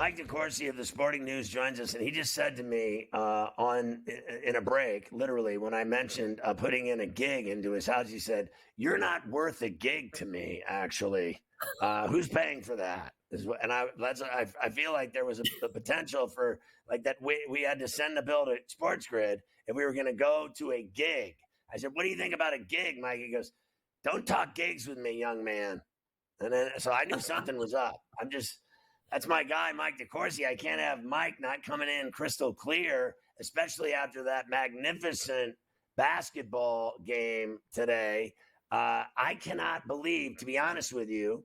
Mike DeCourcy of the Sporting News joins us, and he just said to me in a break, literally, when I mentioned putting in a gig into his house, he said, "You're not worth a gig to me, actually. Who's paying for that?" And I feel like there was a potential for like that. We had to send the bill to SportsGrid if we were going to go to a gig. I said, "What do you think about a gig, Mike?" He goes, "Don't talk gigs with me, young man." And then so I knew something was up. That's my guy, Mike DeCourcy. I can't have Mike not coming in crystal clear, especially after that magnificent basketball game today. I cannot believe, to be honest with you,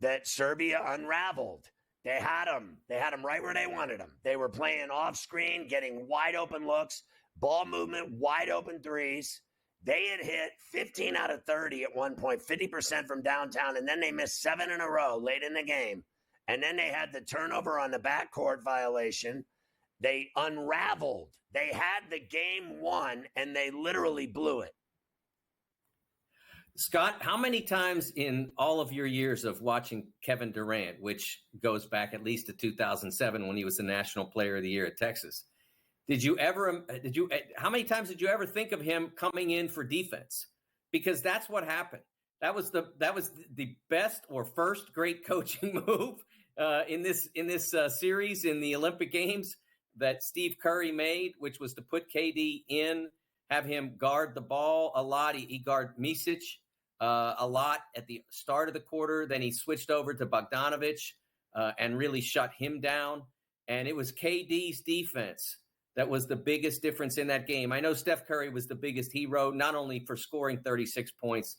that Serbia unraveled. They had them right where they wanted them. They were playing off screen, getting wide open looks, ball movement, wide open threes. They had hit 15 out of 30 at one point, 50% from downtown, and then they missed 7 in a row late in the game. And then they had the turnover on the backcourt violation. They unraveled. They had the game won, and they literally blew it. Scott, how many times in all of your years of watching Kevin Durant, which goes back at least to 2007 when he was the National Player of the Year at Texas, how many times did you ever think of him coming in for defense? Because that's what happened. That was the best or first great coaching move in this series in the Olympic Games that Steve Curry made, which was to put KD in, have him guard the ball a lot. He guarded Micic a lot at the start of the quarter. Then he switched over to Bogdanovic and really shut him down. And it was KD's defense that was the biggest difference in that game. I know Steph Curry was the biggest hero, not only for scoring 36 points,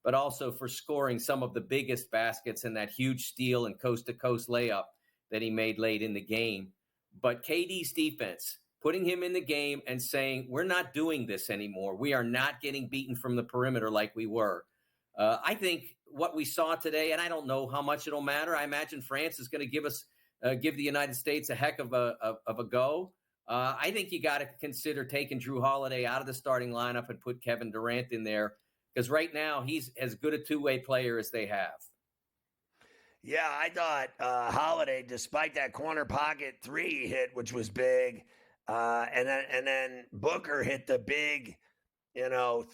but also for scoring some of the biggest baskets and that huge steal and coast-to-coast layup that he made late in the game. But KD's defense, putting him in the game and saying, we're not doing this anymore. We are not getting beaten from the perimeter like we were. I think what we saw today, and I don't know how much it'll matter. I imagine France is going to give the United States a heck of a go. I think you got to consider taking Drew Holiday out of the starting lineup and put Kevin Durant in there, because right now he's as good a two-way player as they have. Yeah, I thought Holiday, despite that corner pocket three he hit, which was big, and then Booker hit the big,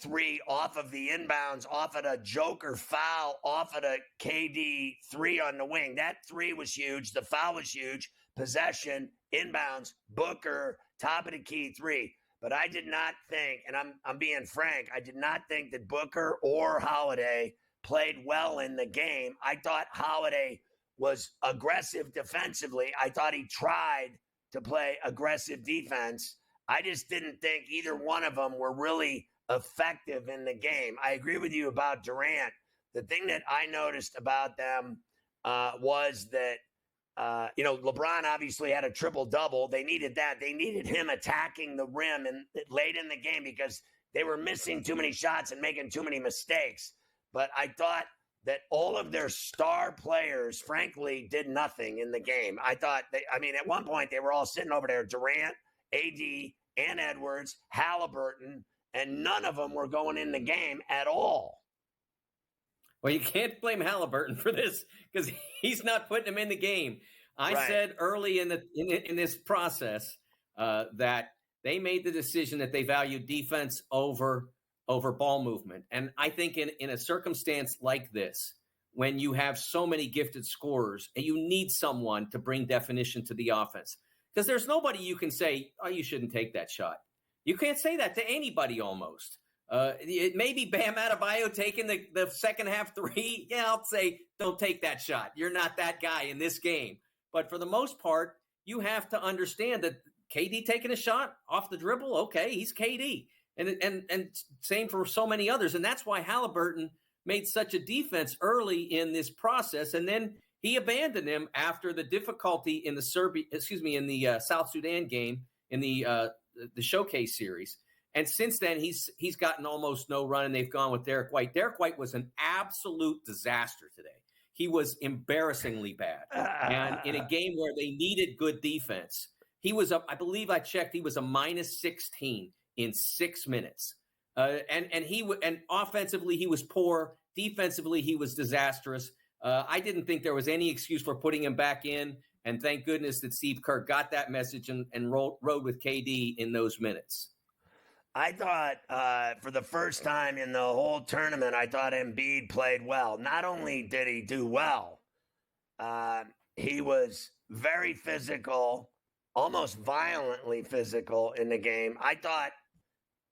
three off of the inbounds, off of the Joker foul, off of the KD three on the wing. That three was huge. The foul was huge. Possession, inbounds, Booker, top of the key three. But I did not think, and I'm being frank, I did not think that Booker or Holiday played well in the game. I thought Holiday was aggressive defensively. I thought he tried to play aggressive defense. I just didn't think either one of them were really effective in the game. I agree with you about Durant. The thing that I noticed about them was that LeBron obviously had a triple-double. They needed that. They needed him attacking the rim late in the game because they were missing too many shots and making too many mistakes. But I thought that all of their star players, frankly, did nothing in the game. I thought at one point they were all sitting over there, Durant, AD, and Edwards, Halliburton, and none of them were going in the game at all. Well, you can't blame Halliburton for this because he's not putting him in the game. I said early in this process that they made the decision that they valued defense over ball movement. And I think in a circumstance like this, when you have so many gifted scorers, and you need someone to bring definition to the offense, because there's nobody you can say, oh, you shouldn't take that shot. You can't say that to anybody almost. It may be Bam Adebayo taking the second half three. Yeah, I'll say, don't take that shot. You're not that guy in this game. But for the most part, you have to understand that KD taking a shot off the dribble, okay, he's KD. And same for so many others. And that's why Halliburton made such a defense early in this process. And then he abandoned him after the difficulty in the South Sudan game in the showcase series. And since then, he's gotten almost no run, and they've gone with Derek White. Derek White was an absolute disaster today. He was embarrassingly bad. And in a game where they needed good defense, he was I believe I checked, he was a minus 16 in 6 minutes. And offensively, he was poor. Defensively, he was disastrous. I didn't think there was any excuse for putting him back in And thank goodness that Steve Kerr got that message and rode with KD in those minutes. I thought for the first time in the whole tournament, I thought Embiid played well. Not only did he do well, he was very physical, almost violently physical in the game. I thought,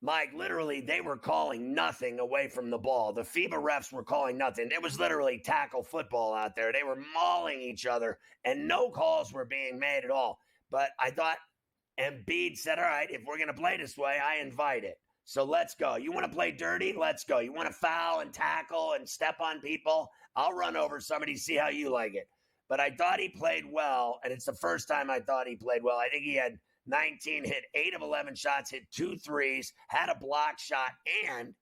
Mike, literally, they were calling nothing away from the ball. The FIBA refs were calling nothing. It was literally tackle football out there. They were mauling each other, and no calls were being made at all. But I thought Embiid said, all right, if we're going to play this way, I invite it. So let's go. You want to play dirty? Let's go. You want to foul and tackle and step on people? I'll run over somebody, see how you like it. But I thought he played well, and it's the first time I thought he played well. I think he had 19, hit 8 of 11 shots, hit 2 threes, had a block shot, and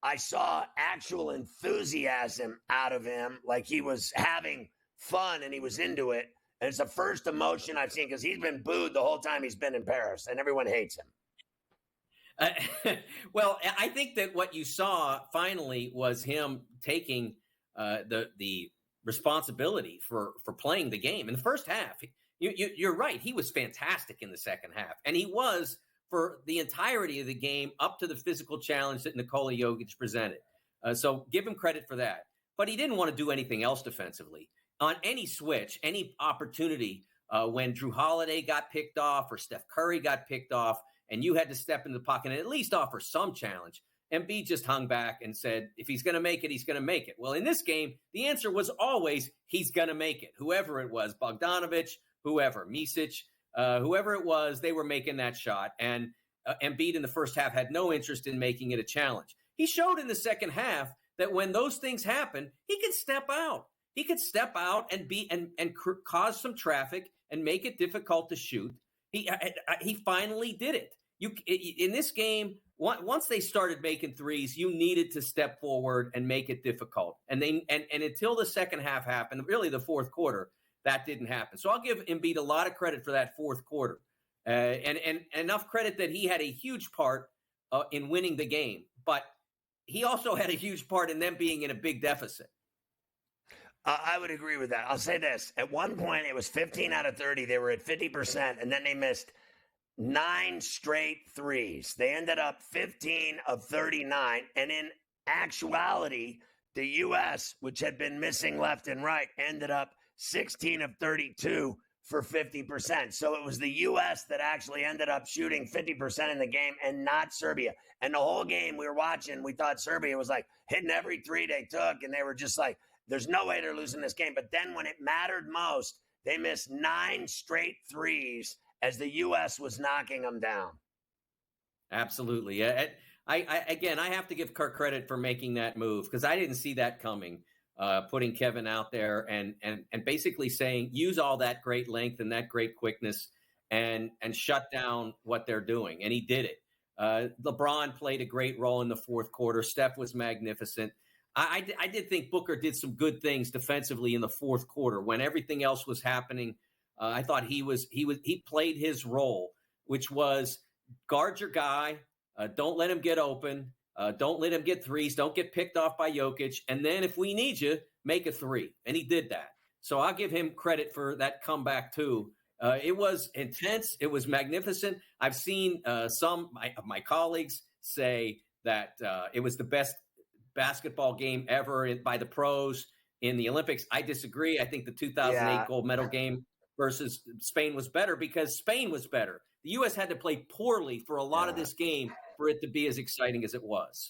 I saw actual enthusiasm out of him, like he was having fun and he was into it. And it's the first emotion I've seen because he's been booed the whole time he's been in Paris, and everyone hates him. Well, I think that what you saw finally was him taking the responsibility for playing the game in the first half. You're right. He was fantastic in the second half, and he was for the entirety of the game up to the physical challenge that Nikola Jokic presented. So give him credit for that. But he didn't want to do anything else defensively. On any switch, any opportunity, when Drew Holiday got picked off or Steph Curry got picked off, and you had to step into the pocket and at least offer some challenge, Embiid just hung back and said, if he's going to make it, he's going to make it. Well, in this game, the answer was always he's going to make it. Whoever it was, Bogdanovich, whoever, Micic, whoever it was, they were making that shot. And Embiid in the first half had no interest in making it a challenge. He showed in the second half that when those things happen, he could step out. He could step out and cause some traffic and make it difficult to shoot. He finally did it. In this game, once they started making threes, you needed to step forward and make it difficult. And until the second half happened, really the fourth quarter, that didn't happen. So I'll give Embiid a lot of credit for that fourth quarter, and enough credit that he had a huge part in winning the game. But he also had a huge part in them being in a big deficit. I would agree with that. I'll say this. At one point, it was 15 out of 30. They were at 50%, and then they missed 9 straight threes. They ended up 15 of 39. And in actuality, the U.S., which had been missing left and right, ended up 16 of 32 for 50%. So it was the U.S. that actually ended up shooting 50% in the game and not Serbia. And the whole game we were watching, we thought Serbia was like hitting every three they took, and they were just like, there's no way they're losing this game. But then when it mattered most, they missed 9 straight threes as the U.S. was knocking them down. Absolutely. I have to give Kirk credit for making that move because I didn't see that coming, putting Kevin out there and basically saying, use all that great length and that great quickness and shut down what they're doing. And he did it. LeBron played a great role in the fourth quarter. Steph was magnificent. I did think Booker did some good things defensively in the fourth quarter when everything else was happening. I thought he played his role, which was guard your guy, don't let him get open, don't let him get threes, don't get picked off by Jokic, and then if we need you, make a three. And he did that. So I'll give him credit for that comeback too. It was intense. It was magnificent. I've seen some of my colleagues say that it was the best basketball game ever by the pros in the Olympics. I disagree. I think the 2008 gold medal game versus Spain was better because Spain was better. The U.S. had to play poorly for a lot of this game for it to be as exciting as it was.